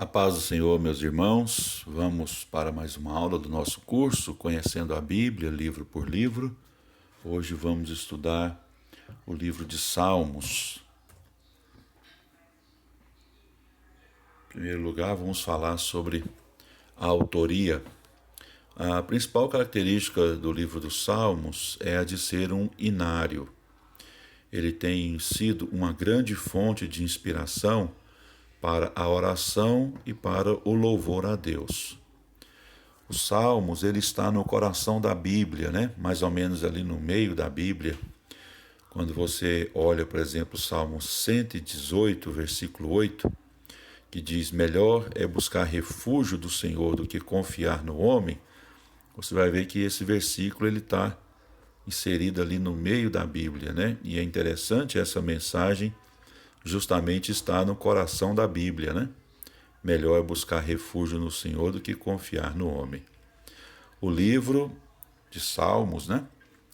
A paz do Senhor, meus irmãos. Vamos para mais uma aula do nosso curso, Conhecendo a Bíblia, livro por livro. Hoje vamos estudar o livro de Salmos. Em primeiro lugar, vamos falar sobre a autoria. A principal característica do livro dos Salmos é a de ser um inário. Ele tem sido uma grande fonte de inspiração para a oração e para o louvor a Deus. Os Salmos, ele está no coração da Bíblia, né? Mais ou menos ali no meio da Bíblia. Quando você olha, por exemplo, o Salmo 118, versículo 8, que diz: melhor é buscar refúgio do Senhor do que confiar no homem, você vai ver que esse versículo ele está inserido ali no meio da Bíblia, né? E é interessante essa mensagem justamente está no coração da Bíblia, né? Melhor é buscar refúgio no Senhor do que confiar no homem. O livro de Salmos, né,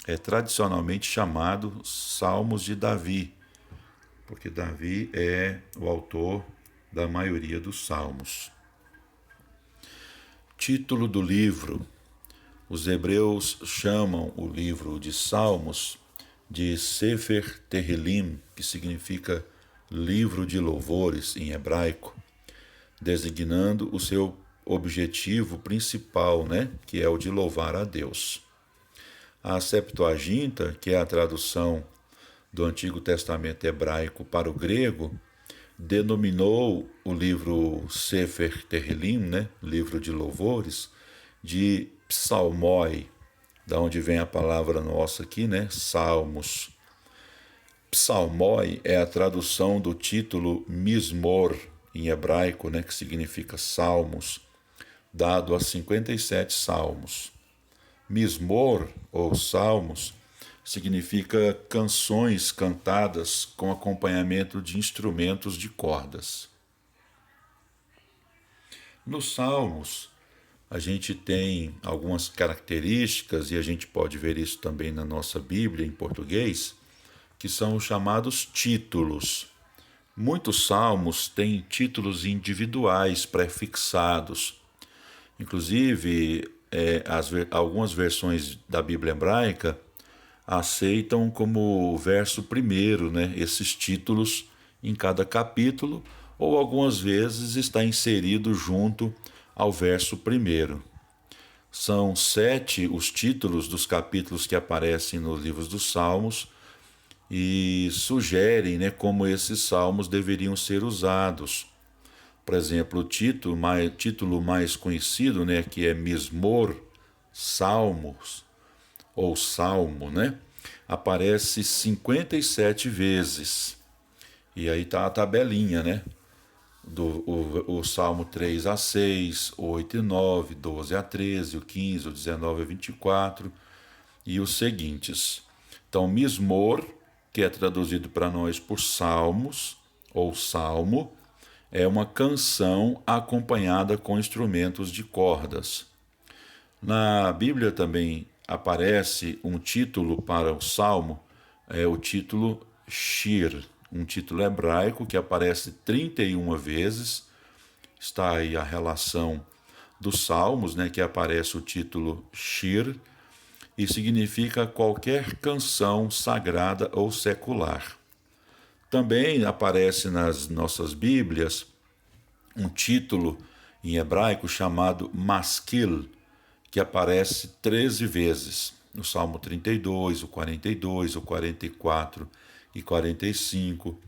é tradicionalmente chamado Salmos de Davi, porque Davi é o autor da maioria dos salmos. Título do livro. Os hebreus chamam o livro de Salmos de Sefer Tehillim, que significa livro de louvores em hebraico, designando o seu objetivo principal, né, que é o de louvar a Deus. A Septuaginta, que é a tradução do Antigo Testamento hebraico para o grego, denominou o livro Sefer Tehillim, né, livro de louvores, de psalmoi, da onde vem a palavra nossa aqui, né, salmos. Psalmoi é a tradução do título Mismor, em hebraico, né, que significa salmos, dado a 57 salmos. Mismor, ou salmos, significa canções cantadas com acompanhamento de instrumentos de cordas. Nos salmos, a gente tem algumas características, e a gente pode ver isso também na nossa Bíblia em português, que são os chamados títulos. Muitos salmos têm títulos individuais prefixados. Inclusive, algumas versões da Bíblia hebraica aceitam como verso primeiro, né, esses títulos em cada capítulo, ou algumas vezes está inserido junto ao verso primeiro. São 7 os títulos dos capítulos que aparecem nos livros dos Salmos, e sugerem, né, como esses salmos deveriam ser usados. Por exemplo, o título mais conhecido, né, que é Mismor, Salmos, ou Salmo, né, aparece 57 vezes. E aí está a tabelinha, né, o Salmo 3 a 6, 8 e 9, 12 a 13, o 15, o 19 a 24 e os seguintes. Então, Mismor, que é traduzido para nós por salmos, ou salmo, é uma canção acompanhada com instrumentos de cordas. Na Bíblia também aparece um título para o salmo, é o título Shir, um título hebraico que aparece 31 vezes. Está aí a relação dos salmos, né, que aparece o título Shir, e significa qualquer canção sagrada ou secular. Também aparece nas nossas Bíblias um título em hebraico chamado Maskil, que aparece 13 vezes, no Salmo 32, o 42, o 44 e 45,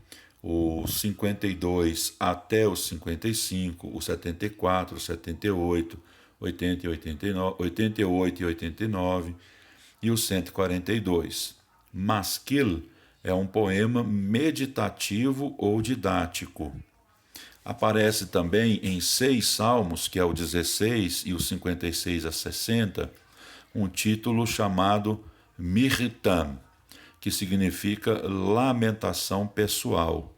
o 52 até o 55, o 74, o 78, 80 e 89, 88 e 89, e o 142. Maskil é um poema meditativo ou didático. Aparece também em 6 salmos, que é o 16 e o 56 a 60, um título chamado Mirtam, que significa lamentação pessoal.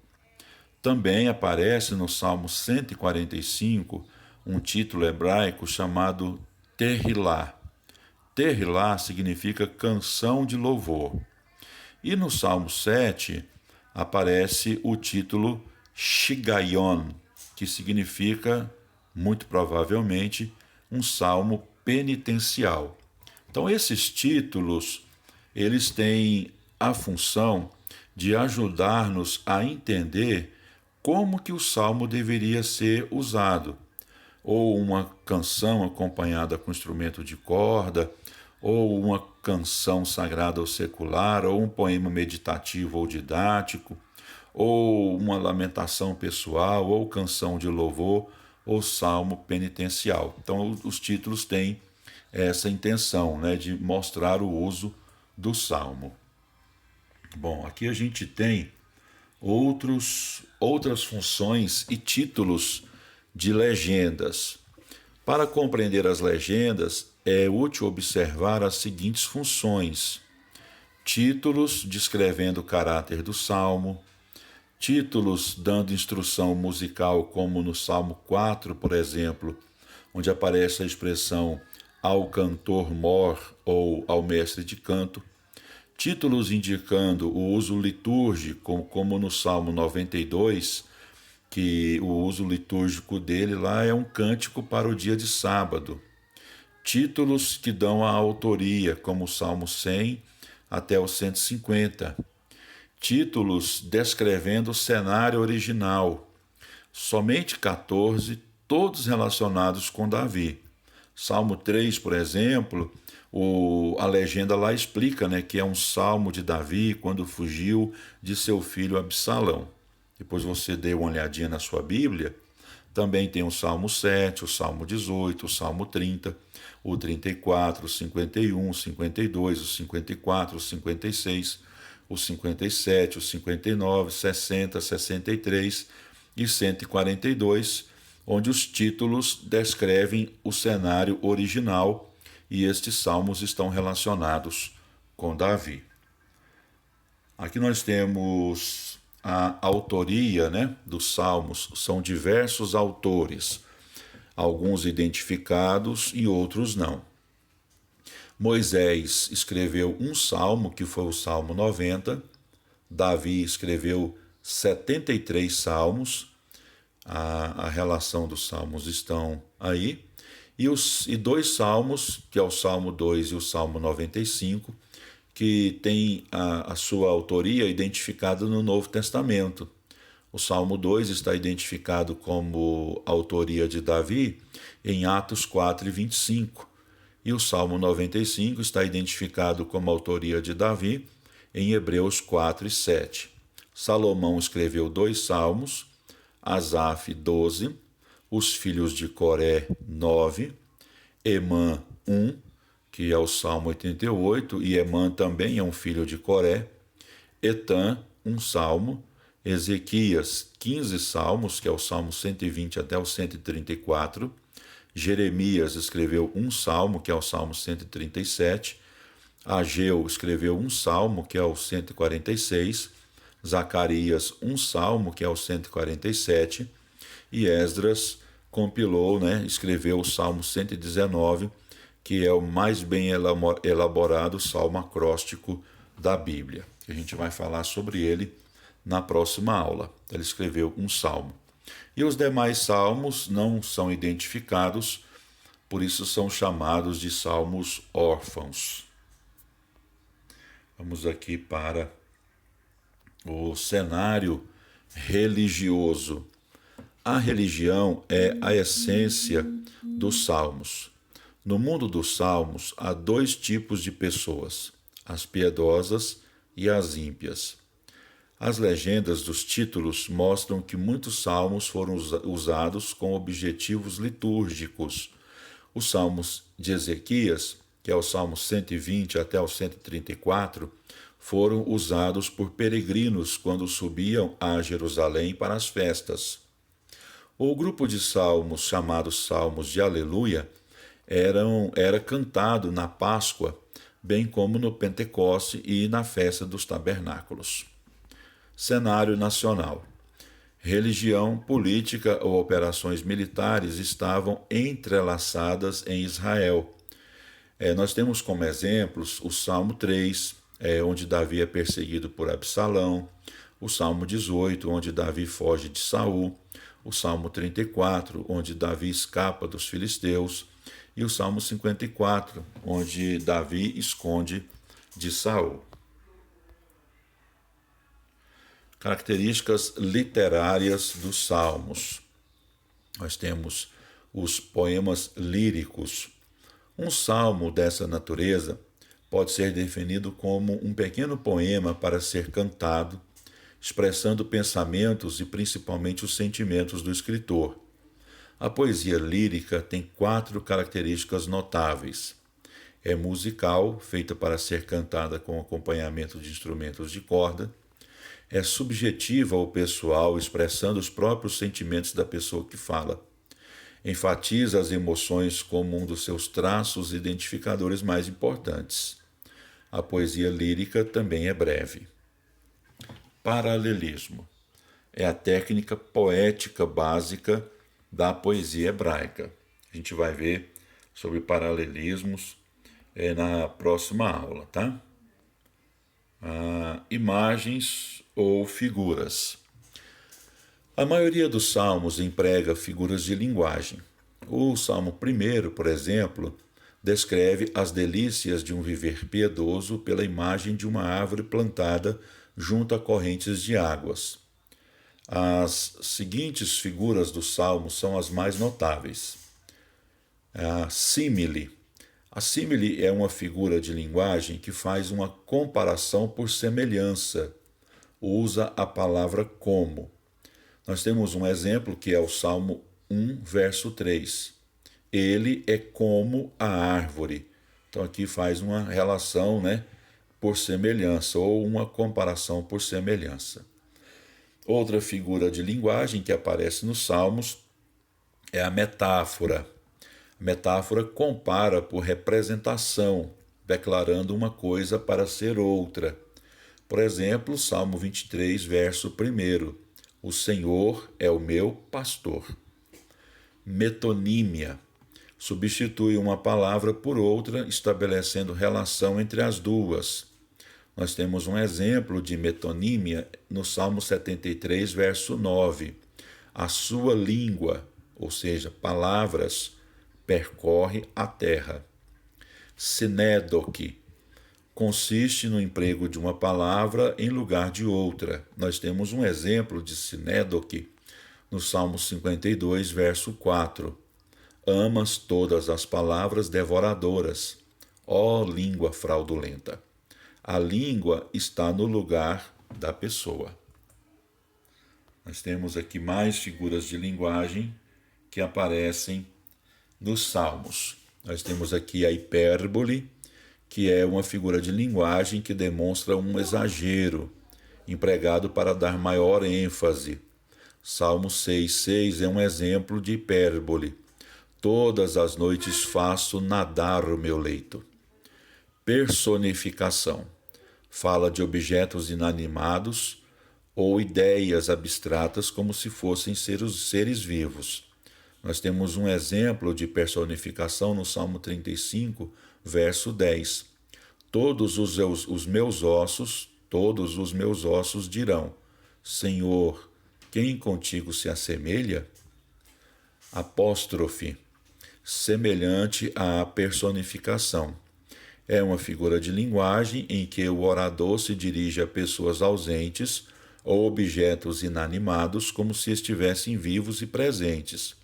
Também aparece no Salmo 145 um título hebraico chamado Tehilá. Tehilá significa canção de louvor. E no Salmo 7 aparece o título Shigayon, que significa, muito provavelmente, um salmo penitencial. Então, esses títulos, eles têm a função de ajudar-nos a entender como que o salmo deveria ser usado, ou uma canção acompanhada com instrumento de corda, ou uma canção sagrada ou secular, ou um poema meditativo ou didático, ou uma lamentação pessoal, ou canção de louvor, ou salmo penitencial. Então, os títulos têm essa intenção, né, de mostrar o uso do salmo. Bom, aqui a gente tem outras funções e títulos de legendas. Para compreender as legendas, é útil observar as seguintes funções: títulos descrevendo o caráter do salmo, títulos dando instrução musical, como no Salmo 4, por exemplo, onde aparece a expressão ao cantor mor ou ao mestre de canto, títulos indicando o uso litúrgico, como no Salmo 92, que o uso litúrgico dele lá é um cântico para o dia de sábado. Títulos que dão a autoria, como o Salmo 100 até o 150. Títulos descrevendo o cenário original. Somente 14, todos relacionados com Davi. Salmo 3, por exemplo, a legenda lá explica, né, que é um salmo de Davi quando fugiu de seu filho Absalão. Depois você dê uma olhadinha na sua Bíblia. Também tem o Salmo 7, o Salmo 18, o Salmo 30, o 34, o 51, o 52, o 54, o 56, o 57, o 59, 60, 63 e 142, onde os títulos descrevem o cenário original e estes salmos estão relacionados com Davi. Aqui nós temos a autoria, né, dos salmos. São diversos autores, alguns identificados e outros não. Moisés escreveu um salmo, que foi o Salmo 90. Davi escreveu 73 salmos. A relação dos salmos estão aí. E dois salmos, que é o Salmo 2 e o Salmo 95, que tem a sua autoria identificada no Novo Testamento. O Salmo 2 está identificado como autoria de Davi em Atos 4 e 25. E o Salmo 95 está identificado como autoria de Davi em Hebreus 4 e 7. Salomão escreveu 2 salmos, Asaf 12, os filhos de Coré 9, Emã 1, que é o Salmo 88, e Emã também é um filho de Coré, Etã, um salmo, Ezequias, 15 salmos, que é o Salmo 120 até o 134, Jeremias escreveu um salmo, que é o Salmo 137, Ageu escreveu um salmo, que é o 146, Zacarias um salmo, que é o 147, e Esdras compilou, né, escreveu o Salmo 119, que é o mais bem elaborado salmo acróstico da Bíblia. A gente vai falar sobre ele na próxima aula. Ele escreveu um salmo. E os demais salmos não são identificados, por isso são chamados de salmos órfãos. Vamos aqui para o cenário religioso. A religião é a essência dos salmos. No mundo dos salmos, há 2 tipos de pessoas: as piedosas e as ímpias. As legendas dos títulos mostram que muitos salmos foram usados com objetivos litúrgicos. Os salmos de Ezequias, que é o Salmo 120 até o 134, foram usados por peregrinos quando subiam a Jerusalém para as festas. O grupo de salmos, chamados Salmos de Aleluia, era cantado na Páscoa, bem como no Pentecoste e na festa dos tabernáculos. Cenário nacional. Religião, política ou operações militares estavam entrelaçadas em Israel. Nós temos como exemplos o Salmo 3, onde Davi é perseguido por Absalão, o Salmo 18, onde Davi foge de Saul, o Salmo 34, onde Davi escapa dos filisteus, e o Salmo 54, onde Davi esconde de Saul. Características literárias dos salmos. Nós temos os poemas líricos. Um salmo dessa natureza pode ser definido como um pequeno poema para ser cantado, expressando pensamentos e principalmente os sentimentos do escritor. A poesia lírica tem 4 características notáveis. É musical, feita para ser cantada com acompanhamento de instrumentos de corda. É subjetiva ou pessoal, expressando os próprios sentimentos da pessoa que fala. Enfatiza as emoções como um dos seus traços identificadores mais importantes. A poesia lírica também é breve. Paralelismo. É a técnica poética básica da poesia hebraica. A gente vai ver sobre paralelismos na próxima aula, tá? Imagens ou figuras. A maioria dos salmos emprega figuras de linguagem. O Salmo 1, por exemplo, descreve as delícias de um viver piedoso pela imagem de uma árvore plantada junto a correntes de águas. As seguintes figuras do Salmo são as mais notáveis. A símile. A símile é uma figura de linguagem que faz uma comparação por semelhança. Usa a palavra como. Nós temos um exemplo que é o Salmo 1, verso 3. Ele é como a árvore. Então aqui faz uma relação, por semelhança, ou uma comparação por semelhança. Outra figura de linguagem que aparece nos Salmos é a metáfora. A metáfora compara por representação, declarando uma coisa para ser outra. Por exemplo, Salmo 23, verso 1. O Senhor é o meu pastor. Metonímia. Substitui uma palavra por outra, estabelecendo relação entre as duas. Nós temos um exemplo de metonímia no Salmo 73, verso 9. A sua língua, ou seja, palavras, percorre a terra. Sinédoque. Consiste no emprego de uma palavra em lugar de outra. Nós temos um exemplo de sinédoque no Salmo 52, verso 4. Amas todas as palavras devoradoras, ó língua fraudulenta. A língua está no lugar da pessoa. Nós temos aqui mais figuras de linguagem que aparecem nos Salmos. Nós temos aqui a hipérbole, que é uma figura de linguagem que demonstra um exagero, empregado para dar maior ênfase. Salmo 6,6 é um exemplo de hipérbole. Todas as noites faço nadar o meu leito. Personificação. Fala de objetos inanimados ou ideias abstratas como se fossem seres vivos. Nós temos um exemplo de personificação no Salmo 35, verso 10. Todos os meus ossos dirão: Senhor, quem contigo se assemelha? Apóstrofe. Semelhante à personificação. É uma figura de linguagem em que o orador se dirige a pessoas ausentes ou objetos inanimados como se estivessem vivos e presentes.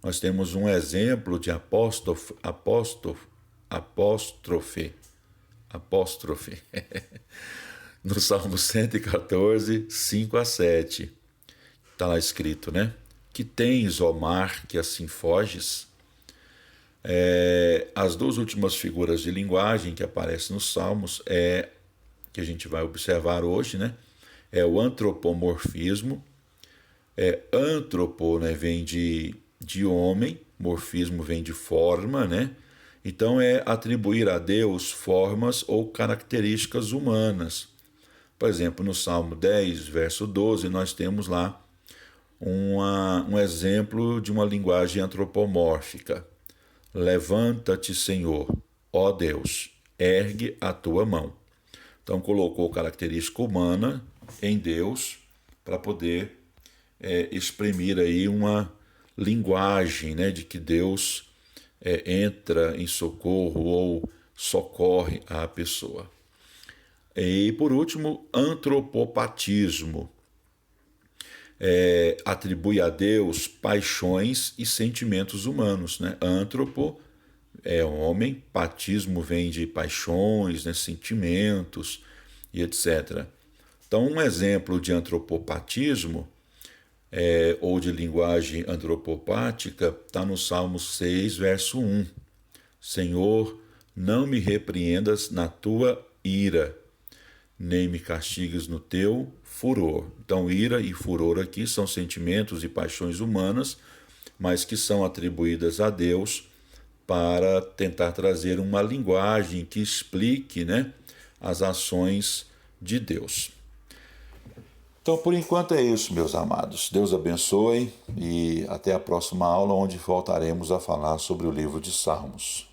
Nós temos um exemplo de apóstrofe no Salmo 114, 5 a 7. Está lá escrito, Que tens, ó mar, que assim foges? As duas últimas figuras de linguagem que aparecem nos Salmos que a gente vai observar hoje, é o antropomorfismo. Antropo, vem de homem, morfismo vem de forma, Então é atribuir a Deus formas ou características humanas. Por exemplo, no Salmo 10, verso 12, nós temos lá um exemplo de uma linguagem antropomórfica. Levanta-te, Senhor, ó Deus, ergue a tua mão. Então colocou característica humana em Deus para poder exprimir aí uma linguagem, né, de que Deus entra em socorro ou socorre a pessoa. E por último, antropopatismo. Atribui a Deus paixões e sentimentos humanos, né? Antropo é homem, patismo vem de paixões, né? Sentimentos e etc. Então, um exemplo de antropopatismo ou de linguagem antropopática está no Salmo 6, verso 1. Senhor, não me repreendas na tua ira, nem me castigues no teu furor. Então, ira e furor aqui são sentimentos e paixões humanas, mas que são atribuídas a Deus para tentar trazer uma linguagem que explique, né, as ações de Deus. Então, por enquanto é isso, meus amados. Deus abençoe e até a próxima aula, onde voltaremos a falar sobre o livro de Salmos.